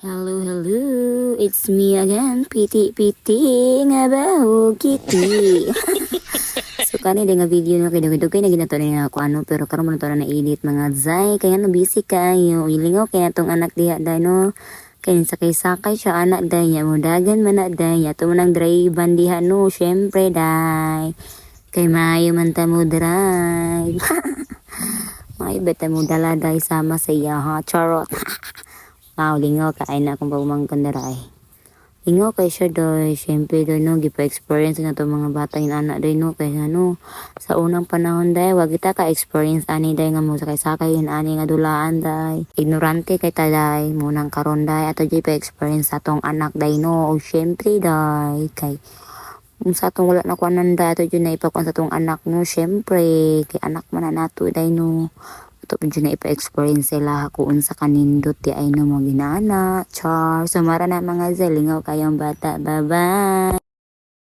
Hello, hello. It's me again, Piti nga baho kiti. So kani nga video na kidugay na ginato na ako ano pero karon man to na edit mga zay kaya no busy kayo. Ilingaw kaya tong anak diha dai no. Kaya sakay-sakay siya anak dai niya mo dagan man na dai niya to nang drive diha no syempre dai. Kay maayo man ta mo drive. May beta mo dala dai sama sa iya ha charot. Wow, lingaw ka ay na akong pagmangkon dara ay. Lingaw kay siya doy, syempre doy no, gipa-experience na to mga bata yung anak doy no, kay ano, sa unang panahon day, wag kita ka-experience ani day nga mo sakay-sakay yun ani nga dulaan day. Ignorante kay taday, munang karon day, ato di pa-experience sa tong anak day no, o syempre day, kay sa atong wala na kuanan day, ato dyan na ipakuan sa tong anak no, syempre, kay anak man na nato day no. Ito po dyan na ipa-experience sila kung sa kanindot di ay no mo ginana. Char. So mara na mga zalingaw kayong bata. Bye-bye.